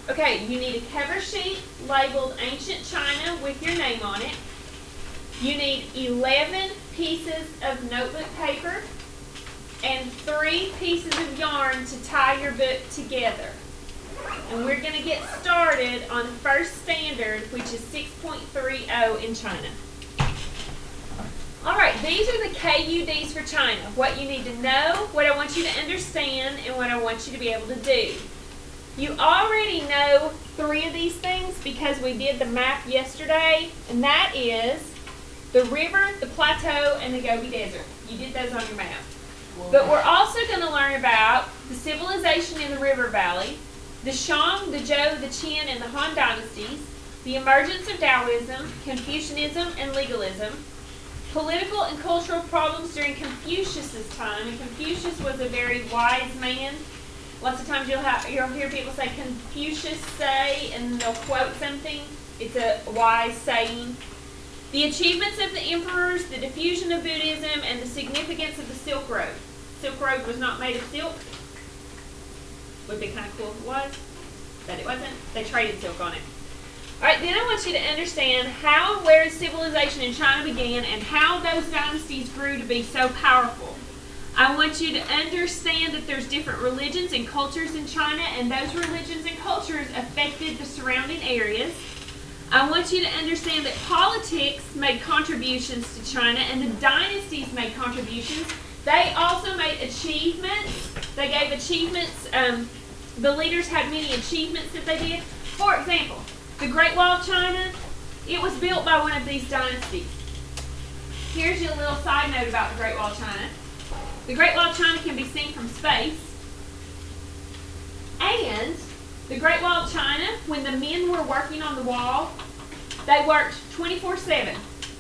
Okay, you need a cover sheet labeled Ancient China with your name on it. You need 11 pieces of notebook paper and 3 pieces of yarn to tie your book together. And we're going to get started on the first standard, which is 6.30 in China. Alright, these are the KUDs for China. What you need to know, what I want you to understand, and what I want you to be able to do. You already know 3 of these things because we did the map yesterday, and that is the river, the plateau, and the Gobi Desert. You did those on your map. But we're also going to learn about the civilization in the river valley, the Shang, the Zhou, the Qin, and the Han dynasties, the emergence of Taoism, Confucianism, and legalism, political and cultural problems during Confucius' time. And Confucius was a very wise man. Lots of times you'll hear people say Confucius say, and they'll quote something. It's a wise saying. The achievements of the emperors, the diffusion of Buddhism, and the significance of the Silk Road. Silk Road was not made of silk. Would be kind of cool if it was, but it wasn't. They traded silk on it. Alright, then I want you to understand how and where civilization in China began and how those dynasties grew to be so powerful. I want you to understand that there's different religions and cultures in China, and those religions and cultures affected the surrounding areas. I want you to understand that politics made contributions to China and the dynasties made contributions. They also made achievements. They gave achievements. The leaders had many achievements that they did. For example, the Great Wall of China, it was built by one of these dynasties. Here's your little side note about the Great Wall of China. The Great Wall of China can be seen from space. And the Great Wall of China, when the men were working on the wall, they worked 24/7.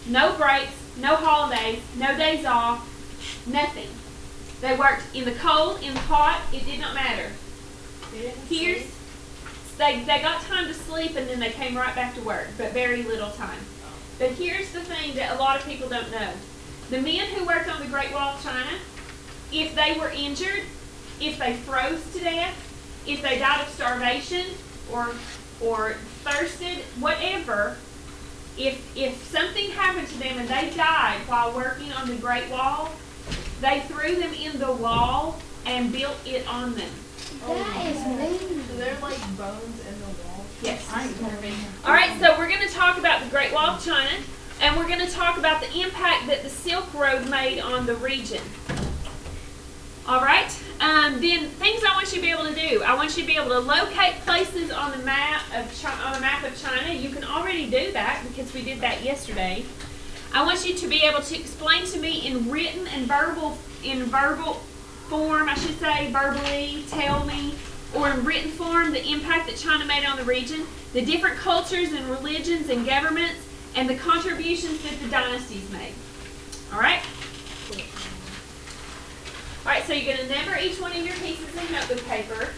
No breaks, no holidays, no days off, nothing. They worked in the cold, in the hot, it did not matter. They got time to sleep and then they came right back to work, but very little time. But here's the thing that a lot of people don't know. The men who worked on the Great Wall of China, if they were injured, if they froze to death, if they died of starvation or thirsted, whatever, if something happened to them and they died while working on the Great Wall, they threw them in the wall and built it on them. That is mean. So they're like bones in the wall? Yes. Alright, so we're going to talk about the Great Wall of China, and we're going to talk about the impact that the Silk Road made on the region. Alright, then things I want you to be able to do. I want you to be able to locate places on the map of China. You can already do that because we did that yesterday. I want you to be able to explain to me in written and verbal form, I should say, verbally, tell me, or in written form, the impact that China made on the region, the different cultures and religions and governments, and the contributions that the dynasties made. Alright? Alright, so you're going to number each one of your pieces of notebook paper.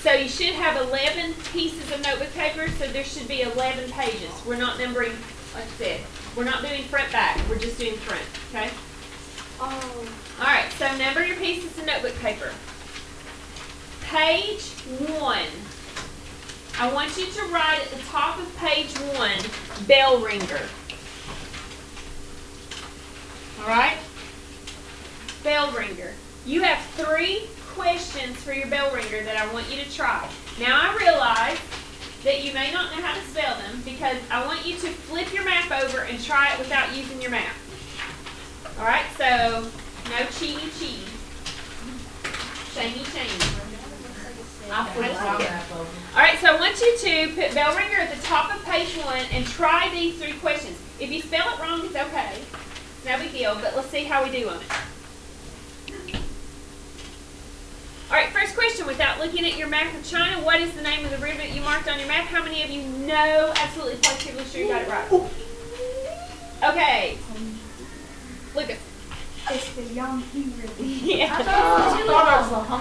So you should have 11 pieces of notebook paper, so there should be 11 pages. We're not numbering, like I said, we're not doing front back, we're just doing front, okay? Oh. Alright, so number your pieces of notebook paper. Page 1. I want you to write at the top of page 1, bell ringer. Alright? Bell ringer. You have 3 questions for your bell ringer that I want you to try. Now I realize that you may not know how to spell them because I want you to flip your map over and try it without using your map. Alright, so no cheaty. Shiny. Alright, so I want you to put bell ringer at the top of page 1 and try these 3 questions. If you spell it wrong, it's okay. It's no big deal, but let's see how we do on it. Alright, first question, without looking at your map of China, what is the name of the river that you marked on your map? How many of you know, absolutely positively sure you got it right? Okay. Lucas. It's the Huang He River. Yeah. I thought it was a Huang.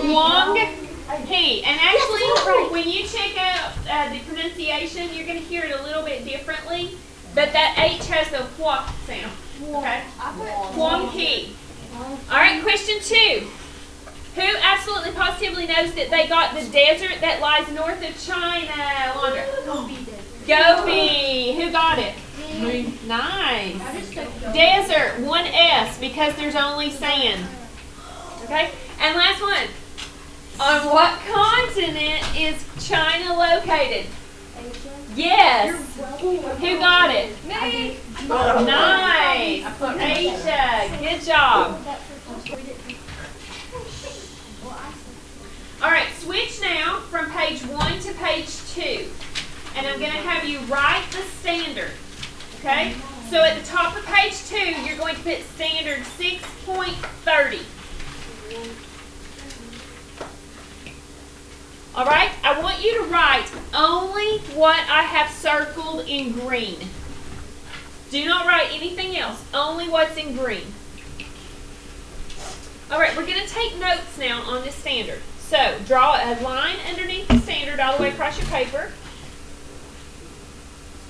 Huang He. And actually, when you check out the pronunciation, you're going to hear it a little bit differently. But that H has the Hua sound. Okay? Huang He. Alright, question 2. Who absolutely positively knows that they got the desert that lies north of China? Alondra. Gobi. Who got it? Me. Nice. Desert, 1S, because there's only sand. Okay? And last one. On what continent is China located? Yes. Who got it? Me. Nice. Asia. Good job. All right, switch now from page 1 to page 2. And I'm going to have you write the standard. Okay? So at the top of page 2, you're going to put standard 6.30. All right? I want you to write only what I have circled in green. Do not write anything else. Only what's in green. All right, we're going to take notes now on this standard. So, draw a line underneath the standard all the way across your paper.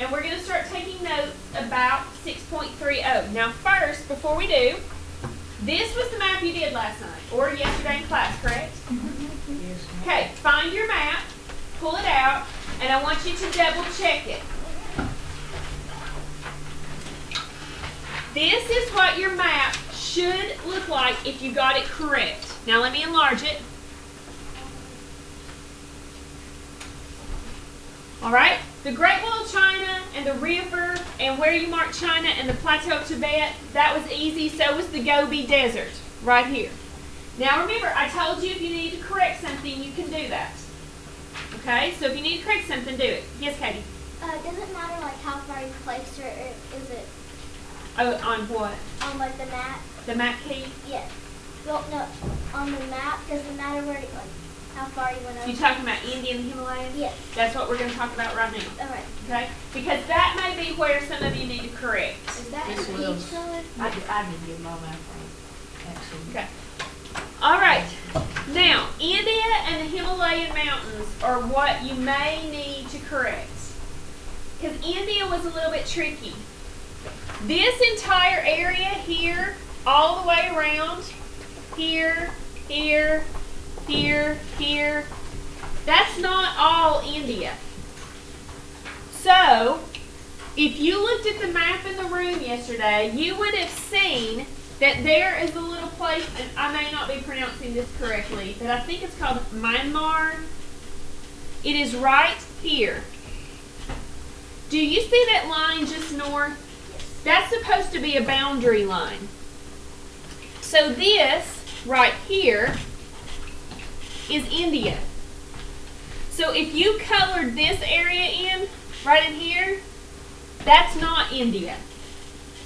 And we're going to start taking notes about 6.30. Now first, before we do, this was the map you did last night or yesterday in class, correct? Yes. Okay, find your map, pull it out, and I want you to double check it. This is what your map should look like if you got it correct. Now let me enlarge it. All right, the Great Wall of China and the river and where you marked China and the Plateau of Tibet, that was easy. So was the Gobi Desert right here. Now remember, I told you if you need to correct something, you can do that. Okay, so if you need to correct something, do it. Yes, Katie? Does it matter like how far you placed it, or is it Oh, on what? on like the map? The map key? Yes. Well, no, on the map, does it matter where, like, how far you went over? You talking about India and the Himalayas? Yes. That's what we're going to talk about right now. All right. Okay? Because that may be where some of you need to correct. Is that This in will. each color? I didn't get my map right, actually. Okay. All right. Now, India and the Himalayan mountains are what you may need to correct. Because India was a little bit tricky. This entire area here, all the way around, here, here, here, here, that's not all India. So, if you looked at the map in the room yesterday, you would have seen that there is a little place, and I may not be pronouncing this correctly, but I think it's called Myanmar. It is right here. Do you see that line just north? That's supposed to be a boundary line. So this right here is India. So if you colored this area in, right in here, that's not India.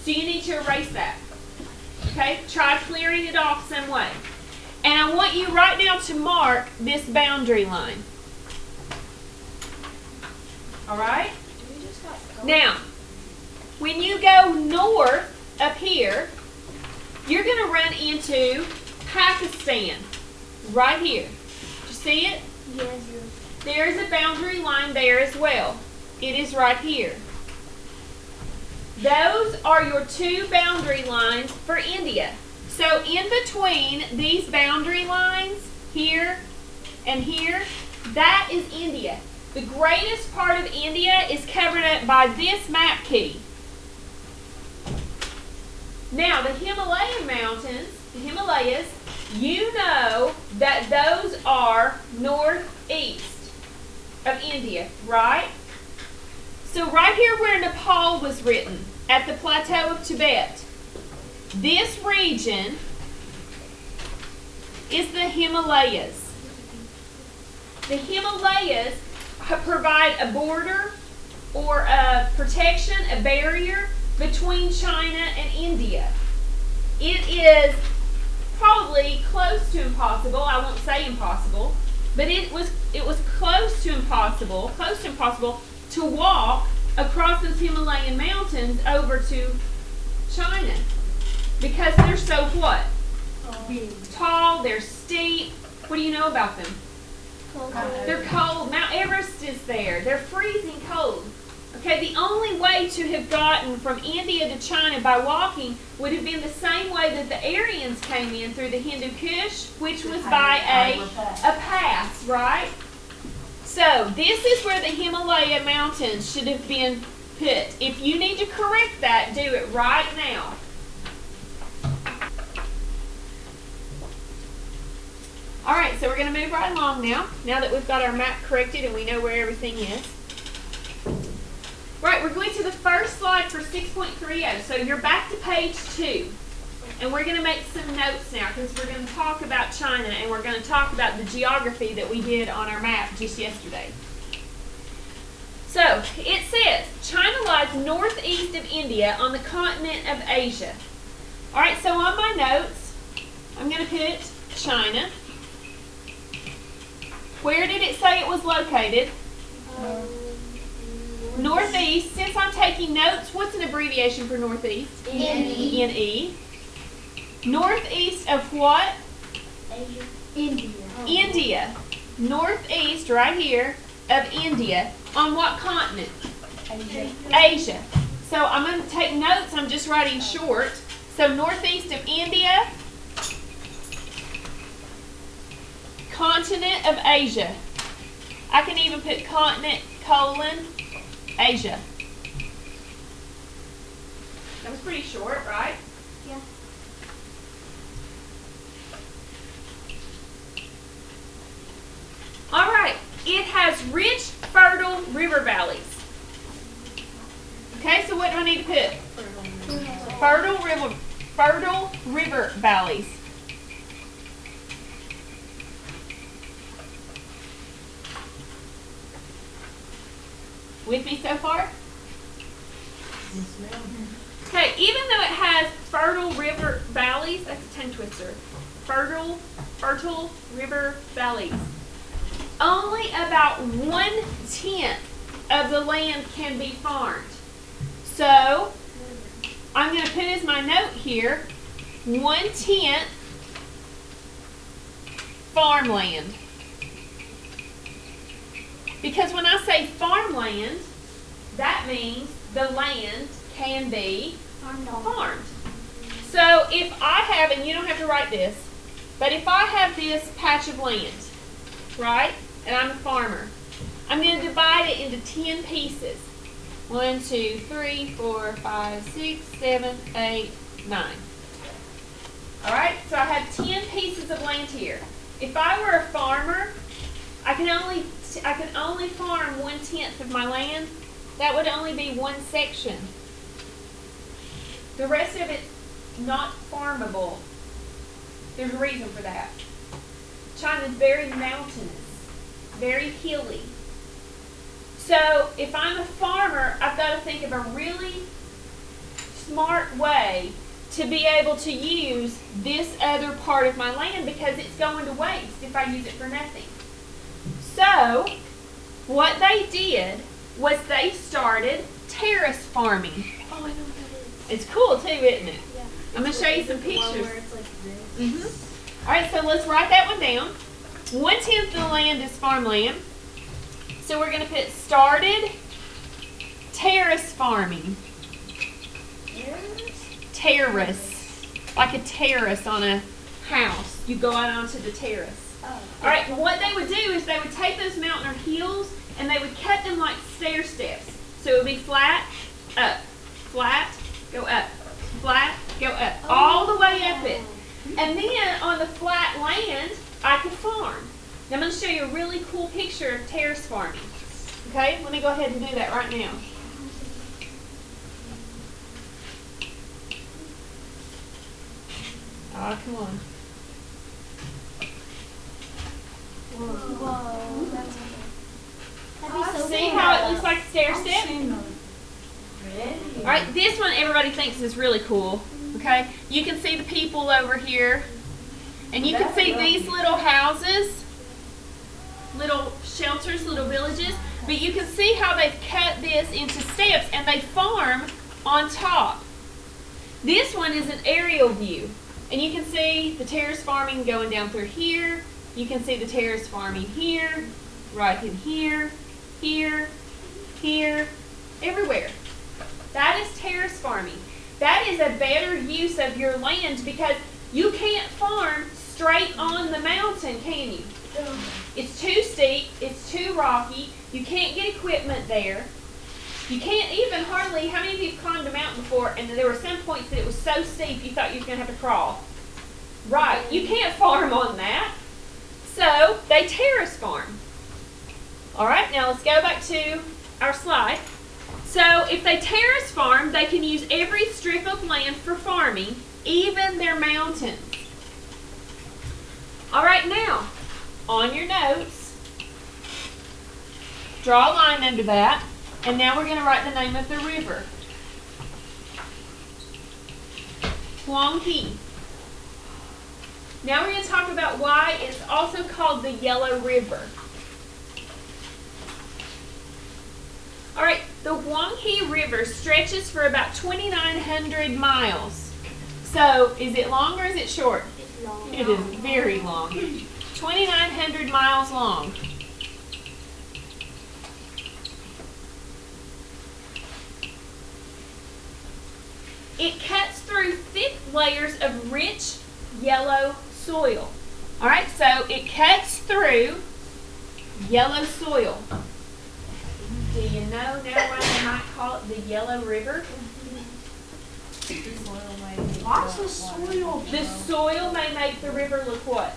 So you need to erase that. Okay? Try clearing it off some way. And I want you right now to mark this boundary line. All right? Now, when you go north up here, you're going to run into Pakistan right here. Do you see it? Yes. There's a boundary line there as well. It is right here. Those are your two boundary lines for India. So in between these boundary lines, here and here, that is India. The greatest part of India is covered up by this map key. Now, the Himalayan mountains, the Himalayas, you know that those are northeast of India, right? So right here where Nepal was written, at the Plateau of Tibet, this region is the Himalayas. The Himalayas provide a border or a protection, a barrier between China and India. It is probably close to impossible. I won't say impossible, but it was close to impossible to walk across those Himalayan mountains over to China because they're so what? Tall, they're steep. What do you know about them? They're cold. Mount Everest is there. They're freezing cold. Okay, the only way to have gotten from India to China by walking would have been the same way that the Aryans came in through the Hindu Kush, which was by a pass, right? So this is where the Himalaya mountains should have been put. If you need to correct that, do it right now. All right, so we're going to move right along now that we've got our map corrected and we know where everything is. Right, we're going to the first slide for 6.30. So you're back to page 2. And we're going to make some notes now because we're going to talk about China and we're going to talk about the geography that we did on our map just yesterday. So, it says, China lies northeast of India on the continent of Asia. All right, so on my notes, I'm going to put China. Where did it say it was located? Northeast. Since I'm taking notes, what's an abbreviation for northeast? NE. NE. Northeast of what? Asia. India. India. Northeast, right here, of India. On what continent? Asia. Asia. So I'm going to take notes. I'm just writing short. So northeast of India, continent of Asia. I can even put continent, Asia. That was pretty short, right? Yeah. All right. It has rich, fertile river valleys. Okay, so what do I need to put? Fertile river valleys. With me so far? Yes, ma'am. Okay, even though it has fertile river valleys, that's a tongue twister. Fertile river valleys. Only about 1/10 of the land can be farmed. So, I'm going to put as my note here, 1/10 farmland. Because when I say farmland, that means the land can be farmed. So if I have, and you don't have to write this, but if I have this patch of land, right, and I'm a farmer, I'm going to divide it into 10 pieces. 1, 2, 3, 4, 5, 6, 7, 8, 9. All right, so I have 10 pieces of land here. If I were a farmer, I can only farm 1/10 of my land. That would only be one section. The rest of it's not farmable. There's a reason for that. China's very mountainous, very hilly. So if I'm a farmer, I've got to think of a really smart way to be able to use this other part of my land because it's going to waste if I use it for nothing. So, what they did was they started terrace farming. Oh, I know what that is. It's cool too, isn't it? Yeah. I'm going to show you some pictures. Where it's like this. All right, so let's write that one down. 1/10 of the land is farmland. So we're going to put started terrace farming. Terrace. Like a terrace on a house. You go out onto the terrace. Oh. All right, what they would do is they would take those mountain or hills and they would cut them like stair steps. So it would be flat, up, go up, flat, go up, all the way up it. And then on the flat land, I could farm. Now I'm going to show you a really cool picture of terrace farming. Okay, let me go ahead and do that right now. Oh, come on. Whoa. That'd be so See cool. how it looks like a stair step? All right, this one everybody thinks is really cool. Okay, you can see the people over here, and you can see these little houses, little shelters, little villages. But you can see how they've cut this into steps, and they farm on top. This one is an aerial view, and you can see the terrace farming going down through here. You can see the terrace farming here, right in here, here, here. everywhere. That is terrace farming. That is a better use of your land because you can't farm straight on the mountain, can you? It's too steep, it's too rocky, you can't get equipment there. You can't even hardly, how many of you have climbed a mountain before and there were some points that it was so steep you thought you were going to have to crawl? Right, you can't farm on that. So they terrace farm. Alright, now let's go back to our slide. So if they terrace farm, they can use every strip of land for farming, even their mountains. Alright, now, on your notes, draw a line under that, and now we're going to write the name of the river. Huang He. Now we're going to talk about why it's also called the Yellow River. Alright, the Huang He River stretches for about 2,900 miles. So, is it long or is it short? It's long. It is very long. 2,900 miles long. It cuts through thick layers of rich yellow soil. Alright, so it cuts through yellow soil. Do you know now why they might call it the Yellow River? Why's the soil? The soil may make the river look what?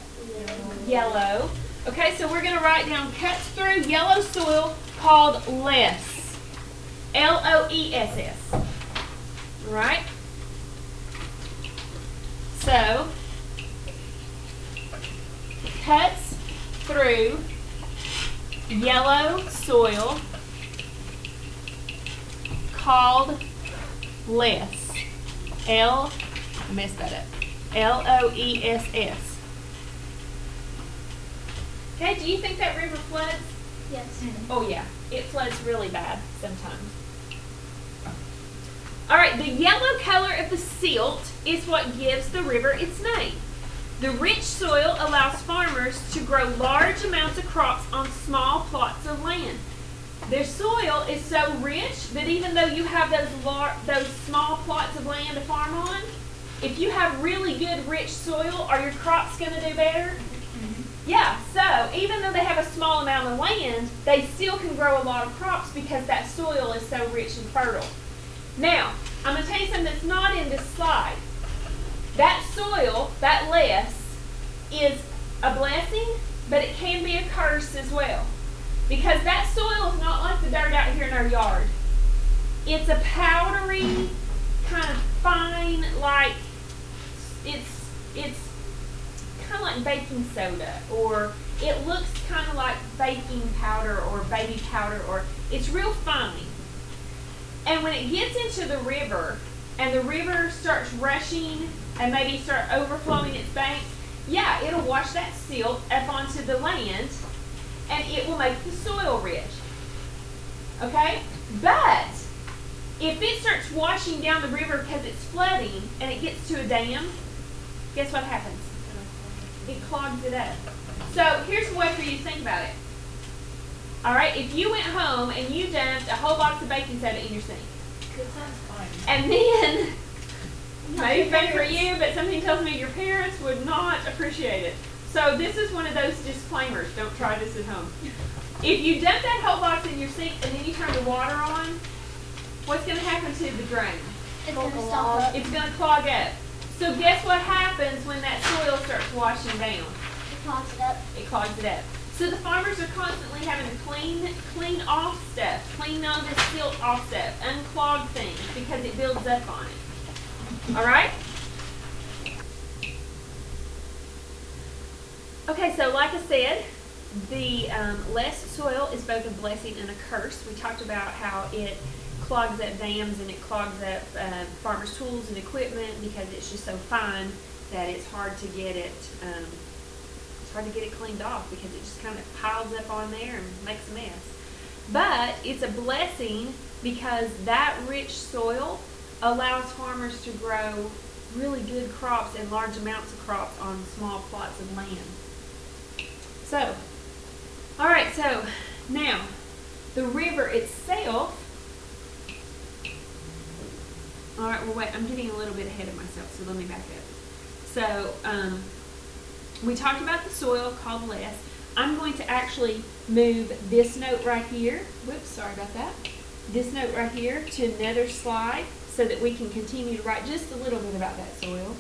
Yellow. Okay, so we're going to write down cuts through yellow soil called loess. L-O-E-S-S. Alright? So, cuts through yellow soil called loess. I messed that up. L-O-E-S-S. Okay, do you think that river floods? Yes. Oh yeah, it floods really bad sometimes. Alright, the yellow color of the silt is what gives the river its name. The rich soil allows farmers to grow large amounts of crops on small plots of land. Their soil is so rich that even though you have those small plots of land to farm on, if you have really good rich soil, are your crops going to do better? Yeah, so even though they have a small amount of land, they still can grow a lot of crops because that soil is so rich and fertile. Now, I'm going to tell you something that's not in this slide. That soil, that loess, is a blessing, but it can be a curse as well. Because that soil is not like the dirt out here in our yard. It's a powdery, kind of fine, like, it's kind of like baking soda, or it looks kind of like baking powder or baby powder, or it's real fine. And when it gets into the river, and the river starts rushing and maybe start overflowing its banks, yeah, it'll wash that silt up onto the land, and it will make the soil rich. Okay? But if it starts washing down the river because it's flooding and it gets to a dam, guess what happens? It clogs it up. So here's a way for you to think about it. Alright, if you went home and you dumped a whole box of baking soda in your sink, and then, maybe fun for you, but something tells me your parents would not appreciate it. So this is one of those disclaimers. Don't try this at home. If you dump that whole box in your sink and then you turn the water on, what's going to happen to the drain? It's going to stop up. It's going to clog up. So guess what happens when that soil starts washing down? It clogs it up. It clogs it up. So the farmers are constantly having to clean off stuff, clean all this silt off stuff, unclog things because it builds up on it. All right? Okay, so like I said, the loess soil is both a blessing and a curse. We talked about how it clogs up dams and it clogs up farmers' tools and equipment because it's just so fine that it's hard to get it. It's hard to get it cleaned off because it just kind of piles up on there and makes a mess. But it's a blessing because that rich soil allows farmers to grow really good crops and large amounts of crops on small plots of land. So, alright, so now the river itself All right, well, wait, I'm getting a little bit ahead of myself, so let me back up. So, we talked about the soil called loess. I'm going to actually move this note right here. Whoops, sorry about that. This note right here to another slide so that we can continue to write just a little bit about that soil.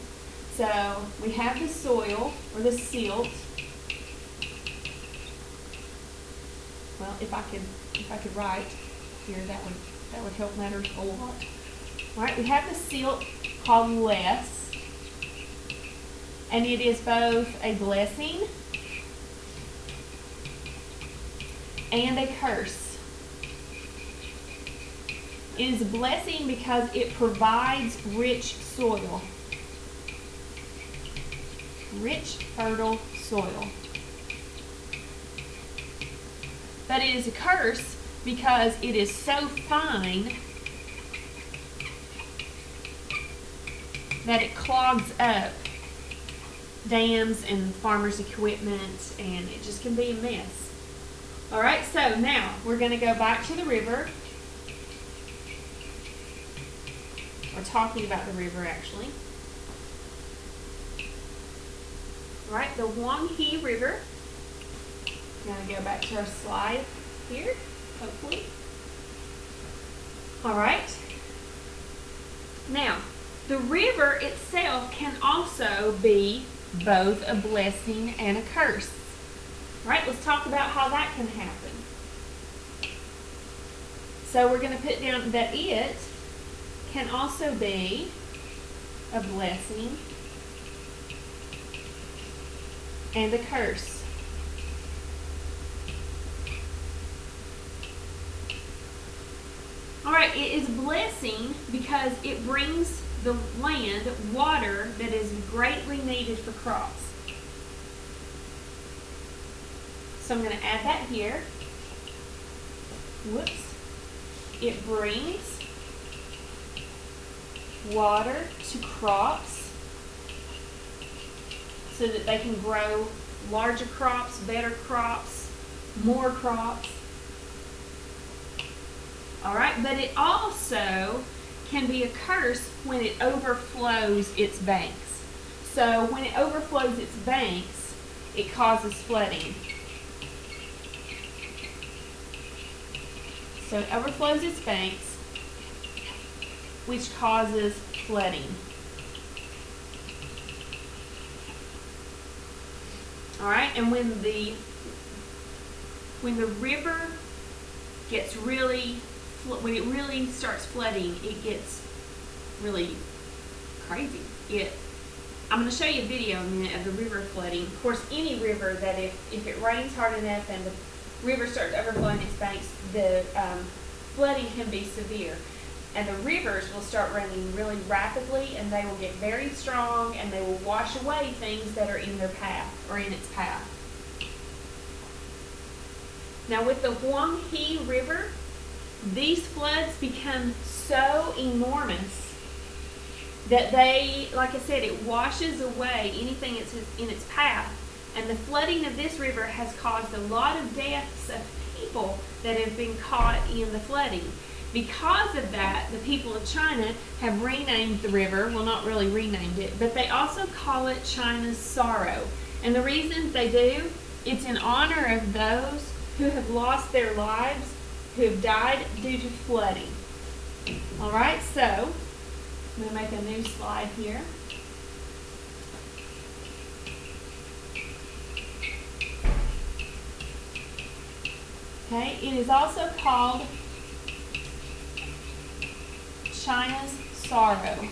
So, we have the soil, or the silt. Well, if I could write here, that would help matters a lot. All right, we have the silt called loess, and it is both a blessing and a curse. It is a blessing because it provides rich soil, rich, fertile soil. But it is a curse because it is so fine that it clogs up dams and farmers' equipment, and it just can be a mess. All right, so now we're going to go back to the river. We're talking about the river, actually. All right, the Huang He River. We're going to go back to our slide here, hopefully. All right. Now, the river itself can also be both a blessing and a curse. All right, let's talk about how that can happen. So we're going to put down that it can also be a blessing and a curse. All right, it is a blessing because it brings the land water that is greatly needed for crops. So I'm going to add that here. Whoops. It brings water to crops so that they can grow larger crops, better crops, more crops. All right, but it also can be a curse when it overflows its banks. So when it overflows its banks, it causes flooding. So it overflows its banks, which causes flooding. All right, and when the river gets when it really starts flooding, it gets really crazy. I'm going to show you a video in a minute of the river flooding. Of course, any river that if it rains hard enough and the river starts overflowing its banks, the flooding can be severe. And the rivers will start running really rapidly, and they will get very strong, and they will wash away things that are in their path, or in its path. Now with the Huang He River, these floods become so enormous that like I said, it washes away anything that's in its path. And the flooding of this river has caused a lot of deaths of people that have been caught in the flooding. Because of that, the people of China have renamed the river, well, not really renamed it, but they also call it China's sorrow. And the reason they do, it's in honor of those who have lost their lives, who have died due to flooding. All right, so I'm going to make a new slide here. Okay, it is also called China's sorrow.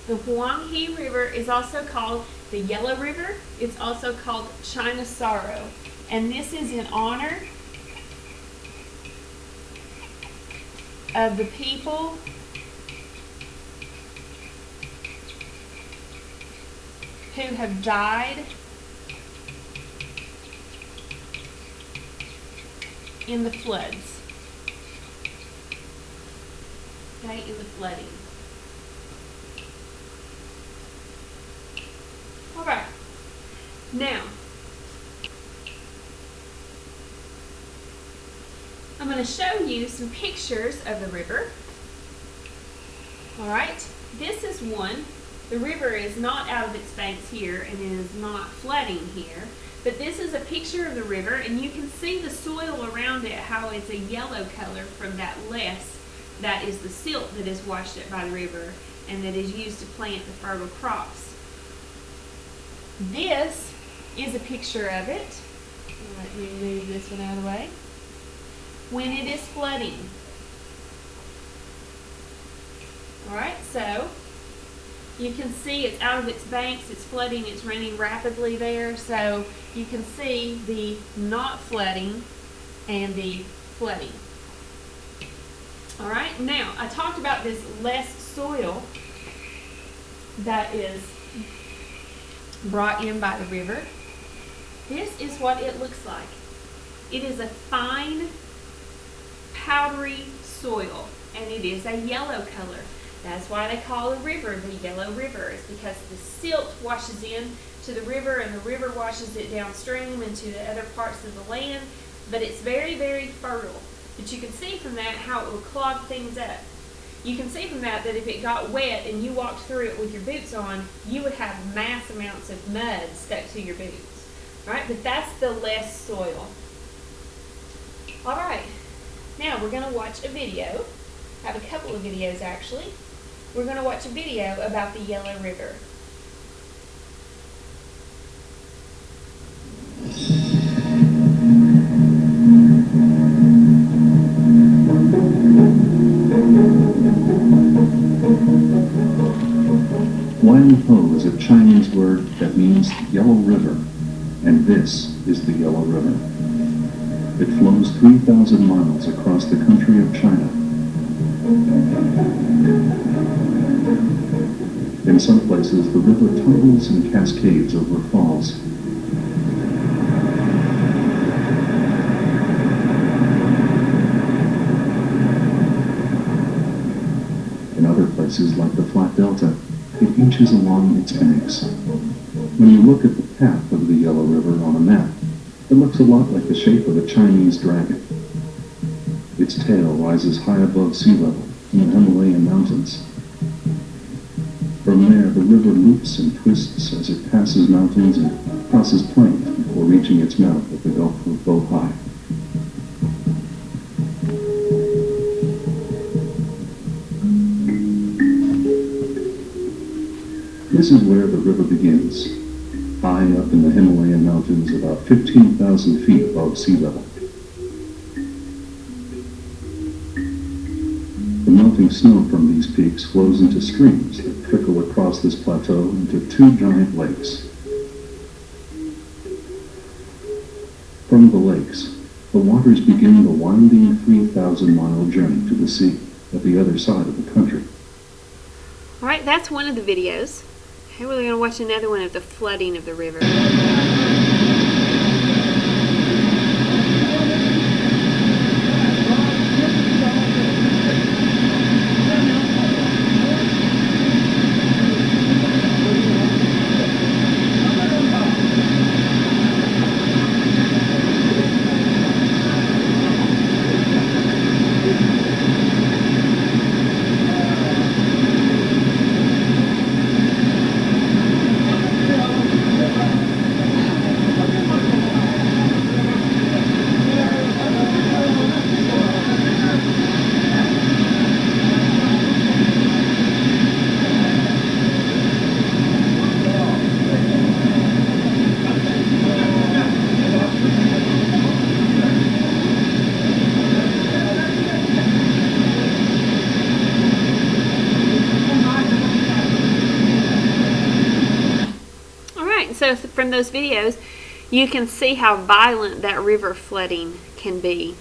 The Huang He River is also called the Yellow River. It's also called China's sorrow. And this is in honor of the people who have died in the floods. Okay, in the flooding. All right. Now, I'm going to show you some pictures of the river. All right, this is one. The river is not out of its banks here and it is not flooding here, but this is a picture of the river, and you can see the soil around it, how it's a yellow color from that loess. That is the silt that is washed up by the river and that is used to plant the fertile crops. This is a picture of it. Let me move this one out of the way. When it is flooding. Alright, so you can see it's out of its banks, it's flooding, it's running rapidly there. So you can see the not flooding and the flooding. Alright, now I talked about this loess soil that is brought in by the river. This is what it looks like. It is a fine, powdery soil, and it is a yellow color. That's why they call the river the Yellow River, is because the silt washes in to the river and the river washes it downstream into the other parts of the land, but it's very, very fertile. But you can see from that how it will clog things up. You can see from that if it got wet and you walked through it with your boots on, you would have mass amounts of mud stuck to your boots. All right, but that's the loess soil. All right, now we're going to watch a video. I have a couple of videos actually. We're going to watch a video about the Yellow River. Huang He is a Chinese word that means Yellow River, and this is the Yellow River. It flows 3,000 miles across the country of China. In some places, the river tumbles and cascades over falls. In other places, like the flat delta, it inches along its banks. When you look at the path of the Yellow River on a map, it looks a lot like the shape of a Chinese dragon. Its tail rises high above sea level in the Himalayan mountains. From there, the river loops and twists as it passes mountains and crosses plains before reaching its mouth at the Gulf of Bohai. This is where the river begins, high up in the Himalayan mountains, about 15,000 feet above sea level. The melting snow from these peaks flows into streams that trickle across this plateau into two giant lakes. From the lakes, the waters begin the winding 3,000-mile journey to the sea at the other side of the country. All right, that's one of the videos. Here we're going to watch another one of the flooding of the river. So from those videos, you can see how violent that river flooding can be.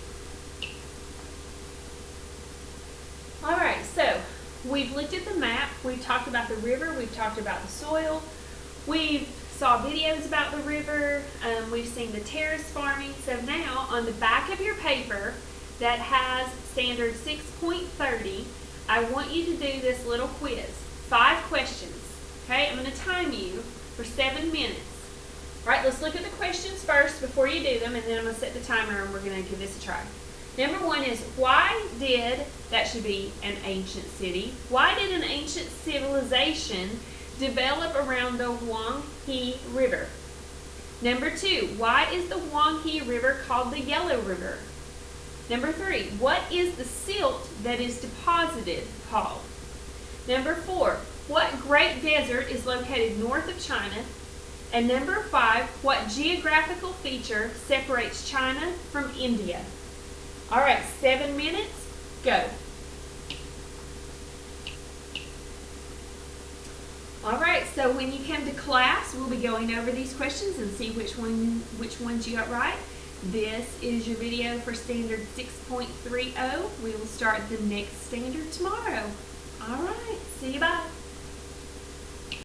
Alright, so we've looked at the map, we've talked about the river, we've talked about the soil, we've saw videos about the river, we've seen the terrace farming. So now on the back of your paper that has standard 6.30, I want you to do this little quiz. 5 questions. Okay, I'm going to time you for 7 minutes. Alright, let's look at the questions first before you do them, and then I'm going to set the timer and we're going to give this a try. Number 1 is, why did That should be an ancient city. Why did an ancient civilization develop around the Huang He River? Number 2, why is the Huang He River called the Yellow River? Number 3, what is the silt that is deposited called? Number 4, what great desert is located north of China? And number 5, what geographical feature separates China from India? All right, 7 minutes, go. All right, so when you come to class, we'll be going over these questions and see which ones you got right. This is your video for Standard 6.30. We will start the next standard tomorrow. All right, see you, bye.